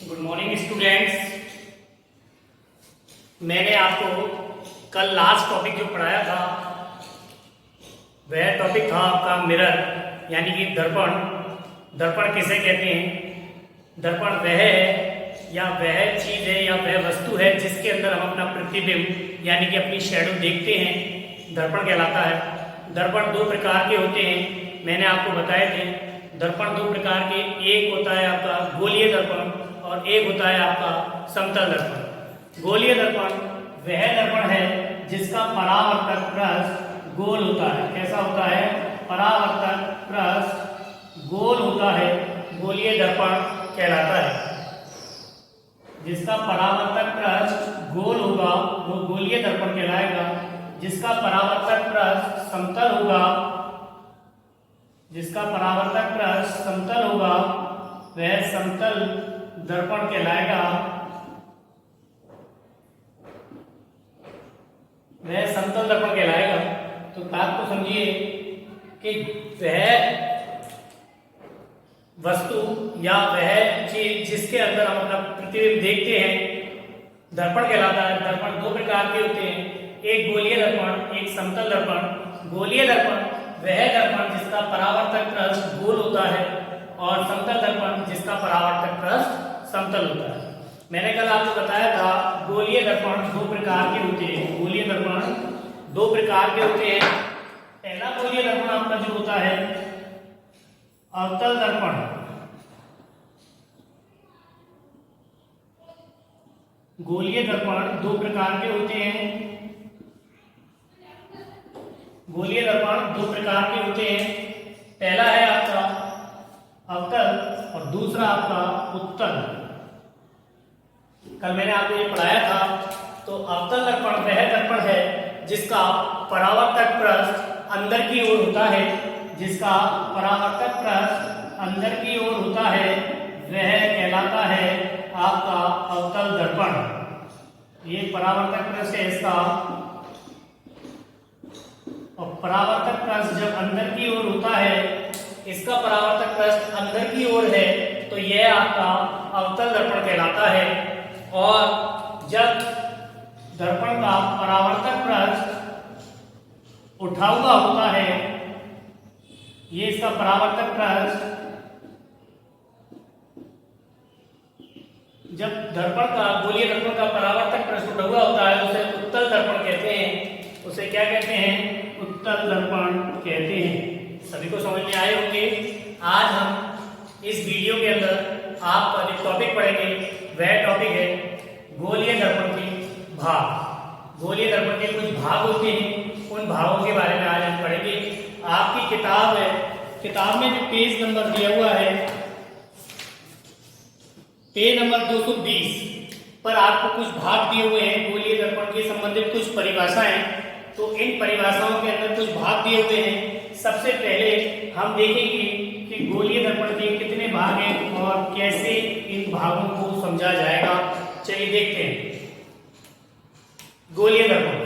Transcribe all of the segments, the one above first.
Good morning students. मैंने आपको कल लास्ट टॉपिक जो पढ़ाया था वह टॉपिक था आपका मिरर, यानी कि दर्पण। दर्पण किसे कहते हैं? दर्पण वह है या वह चीज़ है या वह वस्तु है जिसके अंदर हम अपना प्रतिबिंब यानी कि अपनी शैडो देखते हैं, दर्पण कहलाता है। दर्पण दो प्रकार के होते हैं, मैंने आपको बताए थे। दर्पण दो प्रकार के, एक होता है आपका गोलीय दर्पण और एक होता है आपका समतल दर्पण। गोलीय दर्पण वह दर्पण है जिसका परावर्तक पृष्ठ गोल होता है। कैसा होता है? परावर्तक पृष्ठ गोल होता है, गोलीय दर्पण कहलाता है। जिसका परावर्तक पृष्ठ गोल होगा वो गोलीय दर्पण कहलाएगा। जिसका परावर्तक पृष्ठ समतल होगा, जिसका परावर्तक पृष्ठ समतल होगा वह समतल दर्पण कहलाएगा। वह समतल दर्पण कहलाएगा। तो बात को समझिए कि वह वस्तु या वह चीज जिसके अंदर हम अपना प्रतिबिंब देखते हैं दर्पण कहलाता है। दर्पण दो प्रकार के होते हैं, एक गोलीय दर्पण, एक समतल दर्पण। गोलीय दर्पण वह दर्पण जिसका परावर्तक पृष्ठ गोल होता है और समतल दर्पण जिसका परावर्तक पृष्ठ समतल होता है। मैंने कल आपको बताया था गोलीय दर्पण दो प्रकार के होते हैं। गोलीय दर्पण दो प्रकार के होते हैं। पहला गोलीय दर्पण आपका जो होता है अवतल दर्पण। गोलीय दर्पण दो प्रकार के होते हैं। गोलीय दर्पण दो प्रकार के होते हैं। पहला है आपका अवतल और दूसरा आपका उत्तल। कल मैंने आपको ये पढ़ाया था। तो अवतल दर्पण वह दर्पण है जिसका परावर्तक पृष्ठ अंदर की ओर होता है। जिसका परावर्तक पृष्ठ अंदर की ओर होता है वह कहलाता है आपका अवतल दर्पण। ये परावर्तक पृष्ठ है इसका, और परावर्तक पृष्ठ जब अंदर की ओर होता है, इसका परावर्तक पृष्ठ अंदर की ओर है तो यह आपका अवतल दर्पण कहलाता है। और जब दर्पण का परावर्तक पृष्ठ उठा हुआ होता है, ये इसका परावर्तक पृष्ठ, जब दर्पण का गोलीय दर्पण का परावर्तक पृष्ठ उठा हुआ होता है उसे उत्तल दर्पण कहते हैं। उसे क्या कहते हैं? उत्तल दर्पण कहते हैं। सभी को समझ में आए होंगे। आज हम इस वीडियो के अंदर आपका जो टॉपिक पढ़ेंगे वह टॉपिक है गोलीय दर्पण के भाग। गोलीय दर्पण के कुछ भाग होते हैं, उन भागों के बारे में आज हम पढ़ेंगे। आपकी किताब है, किताब में जो पेज नंबर दिया हुआ है पेज नंबर 220 पर आपको कुछ भाग दिए हुए हैं गोलीय दर्पण के संबंधित कुछ परिभाषाएं। तो इन परिभाषाओं के अंदर कुछ भाग दिए हुए हैं। सबसे पहले हम देखेंगे कि गोलीय दर्पण के कितने भाग हैं और कैसे इन भागों को समझा जाएगा। चलिए देखते हैं। गोलीय दर्पण,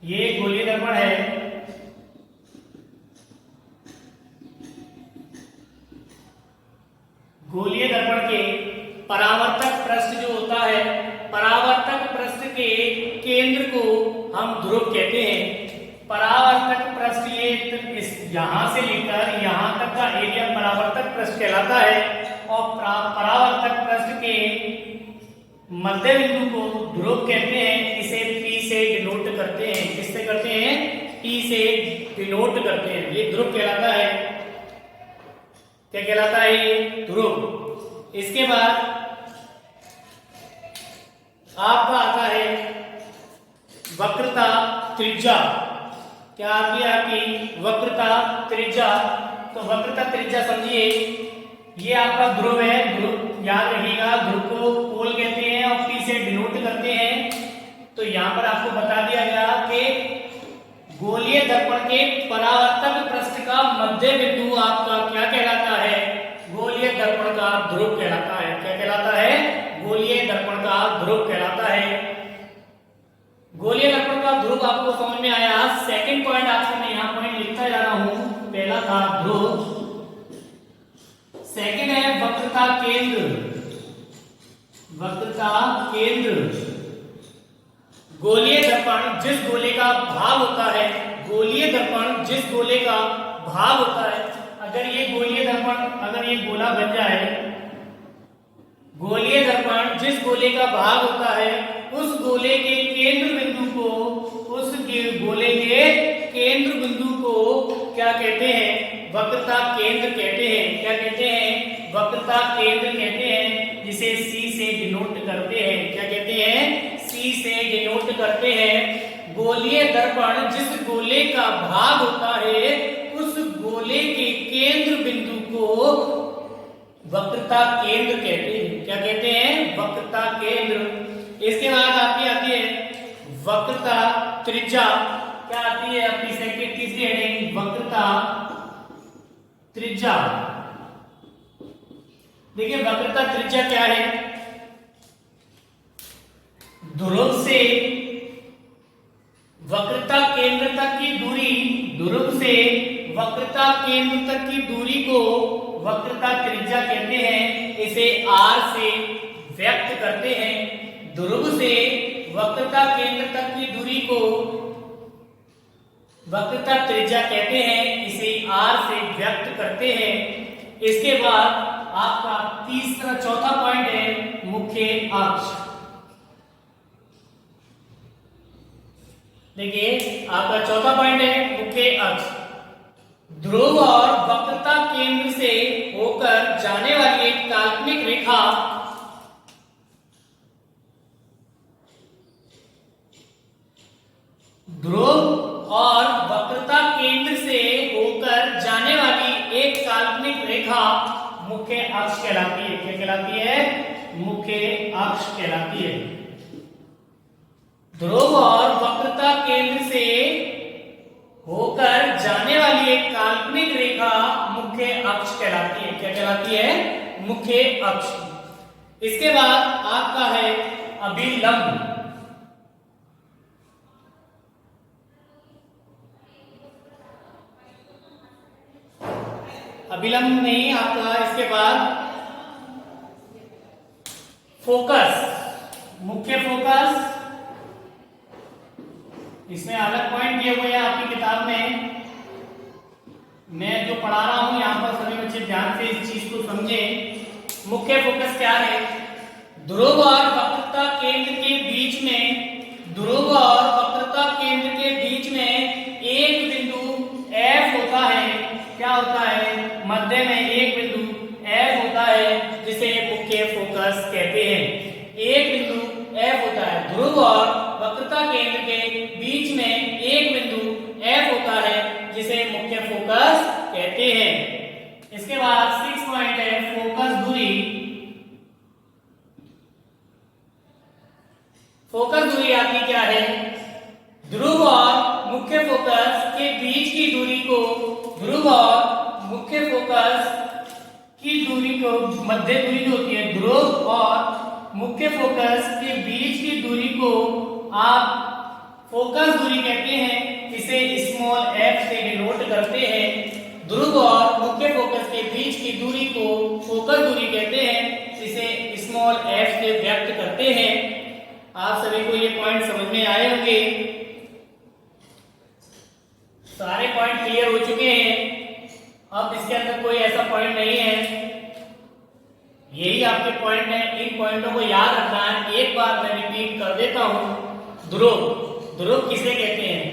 ये गोलीय दर्पण है। गोलीय दर्पण के परावर्तक पृष्ठ जो होता है, परावर्तक पृष्ठ के केंद्र को हम ध्रुव कहते हैं। परावर्तक पृष्ठ ये इस यहां से लेकर यहां तक का एरिया परावर्तक पृष्ठ कहलाता है। और परावर्तक पृष्ठ के मध्य बिंदु को ध्रुव कहते हैं। इसे P से डिनोट करते हैं। किससे करते हैं? P से डिनोट करते हैं। ये ध्रुव कहलाता है। क्या कहलाता है? ये ध्रुव। इसके बाद आपका आता है वक्रता त्रिज्या। क्या आती है आपकी? वक्रता त्रिज्या। तो वक्रता त्रिज्या समझिए, ये आपका ध्रुव है। ध्रुव याद रखिएगा, ध्रुव को पोल कहते हैं और P से डिनोट करते हैं। तो यहां पर आपको बता दिया गया कि गोलीय दर्पण के परावर्तक पृष्ठ का मध्य बिंदु आपका क्या कहलाता है? गोलीय दर्पण का ध्रुव कहलाता है। क्या कहलाता है? गोलीय दर्पण का ध्रुव कहलाता है। गोलीय दर्पण का ध्रुव आपको समझ में आया। सेकंड पॉइंट आपसे मैं यहां पॉइंट लिखता जा रहा हूं। पहला था ध्रुव, सेकंड है वक्रता वक्रता केंद्र, वक्रता केंद्र, गोलीय दर्पण जिस गोले का भाग होता है, गोलीय दर्पण जिस गोले का भाग होता है, अगर ये गोलीय दर्पण, अगर ये गोला बन जाए, गोलीय दर्पण जिस गोले का भाग होता है उस गोले के केंद्र बिंदु को, उस गोले के केंद्र बिंदु को क्या कहते हैं? वक्रता केंद्र कहते हैं। क्या कहते हैं? वक्रता केंद्र कहते हैं, जिसे C से डिनोट करते हैं। क्या कहते हैं? C से डिनोट करते हैं। गोलीय दर्पण जिस गोले का भाग होता है उस गोले के केंद्र बिंदु को वक्रता केंद्र कहते हैं। क्या कहते हैं? वक्रता केंद्र। इसके बाद आपकी आती है वक्रता त्रिज्या। क्या आती है आपकी सेकंड तीसरी हेडिंग? वक्रता त्रिज्या। देखिए वक्रता त्रिज्या क्या है? ध्रुव से वक्रता केंद्र तक की दूरी, ध्रुव से वक्रता केंद्र तक की दूरी को वक्रता त्रिज्या कहते हैं। इसे r से व्यक्त करते हैं। ध्रुव से वक्रता केंद्र तक की दूरी को वक्रता त्रिज्या कहते हैं। इसे r से व्यक्त करते हैं। इसके बाद आपका तीसरा चौथा पॉइंट है मुख्य अक्ष। देखिए आपका चौथा पॉइंट है मुख्य अक्ष। ध्रुव और वक्रता केंद्र से होकर जाने वाली एक काल्पनिक रेखा ध्रुव और वक्रता केंद्र से होकर जाने वाली एक काल्पनिक रेखा मुख्य अक्ष कहलाती है। क्या कहलाती है? मुख्य अक्ष कहलाती है। ध्रुव और वक्रता केंद्र से होकर जाने वाली एक काल्पनिक रेखा मुख्य अक्ष कहलाती है। क्या कहलाती है? मुख्य अक्ष। इसके बाद आपका है अभिलंब। अभिलंब नहीं आपका, इसके बाद फोकस, मुख्य फोकस। इसमें अलग पॉइंट दिए हुए हैं आपकी किताब में। मैं जो पढ़ा रहा हूं यहां पर सभी बच्चे ध्यान से इस चीज को समझें। मुख्य फोकस क्या है? ध्रुव और वक्रता केंद्र के बीच में, ध्रुव और वक्रता केंद्र के बीच में एक बिंदु F होता है। क्या होता है? मध्य में एक बिंदु F होता है जिसे मुख्य फोकस कहते हैं। एक बिंदु F होता है। ध्रुव और वक्रता केंद्र के बीच में एक बिंदु F होता है जिसे मुख्य फोकस कहते हैं। इसके बाद 6 पॉइंट है फोकस दूरी। फोकस दूरी आपकी क्या है? ध्रुव और मुख्य फोकस के बीच की दूरी को, ध्रुव और मुख्य फोकस की दूरी को, मध्य दूरी जो होती है ध्रुव और मुख्य फोकस के बीच की दूरी को आप फोकस दूरी कहते हैं। इसे स्मॉल f से डिनोट करते हैं। ध्रुव और मुख्य फोकस के बीच की दूरी को फोकस दूरी कहते हैं। इसे स्मॉल f से व्यक्त करते हैं। आप सभी को ये पॉइंट समझ में आए होंगे। सारे पॉइंट क्लियर हो चुके हैं। अब इसके अंदर कोई ऐसा पॉइंट नहीं है। यही आपके पॉइंट है। इन पॉइंटों को याद रखना है। एक बार मैं रिपीट कर देता हूं। ध्रुव, ध्रुव किसे कहते हैं?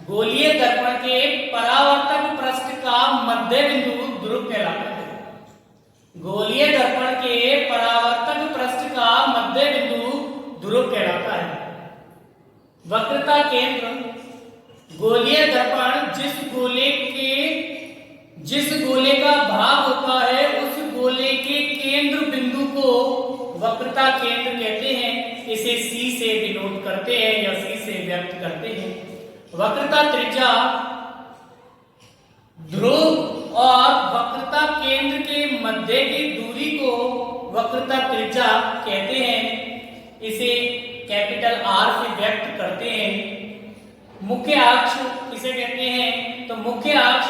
गोलीय दर्पण के परावर्तक पृष्ठ का मध्य बिंदु ध्रुव कहलाता है। गोलीय दर्पण के परावर्तक पृष्ठ का मध्य बिंदु ध्रुव कहलाता है। वक्रता केंद्र, गोलीय दर्पण जिस गोले का भाग होता है उस गोले के केंद्र बिंदु को वक्रता केंद्र कहते हैं। इसे C से डिनोट करते हैं या C से व्यक्त करते हैं। वक्रता त्रिज्या, ध्रुव और वक्रता केंद्र के मध्य की दूरी को वक्रता त्रिज्या कहते हैं। इसे कैपिटल R से व्यक्त करते हैं। मुख्य अक्ष किसे कहते हैं? तो मुख्य अक्ष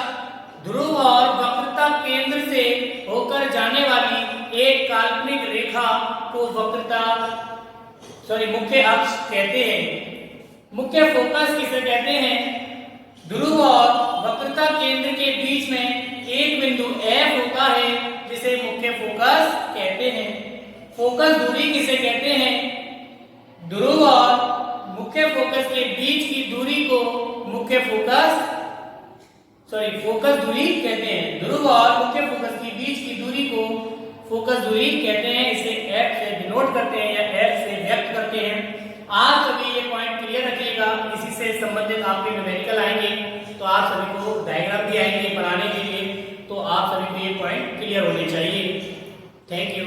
ध्रुव और वक्रता केंद्र से होकर जाने वाली एक काल्पनिक रेखा को मुख्य अक्ष कहते हैं। मुख्य फोकस किसे कहते हैं? ध्रुव और वक्रता केंद्र के बीच में एक बिंदु F होता है जिसे मुख्य फोकस कहते हैं। फोकस दूरी किसे कहते हैं? ध्रुव और मुख्य फोकस के बीच की दूरी को फोकस दूरी कहते हैं। ध्रुव और मुख्य फोकस के बीच की दूरी को फोकस दूरी कहते हैं। इसे F से डिनोट करते हैं या F से व्यक्त करते हैं। आप सभी ये पॉइंट क्लियर रखिएगा। इसी से संबंधित आपके न्यूमेरिकल आएंगे तो आप सभी को डायग्राम भी आएंगे बनाने के लिए, तो आप सभी को ये पॉइंट क्लियर होने चाहिए। Thank you.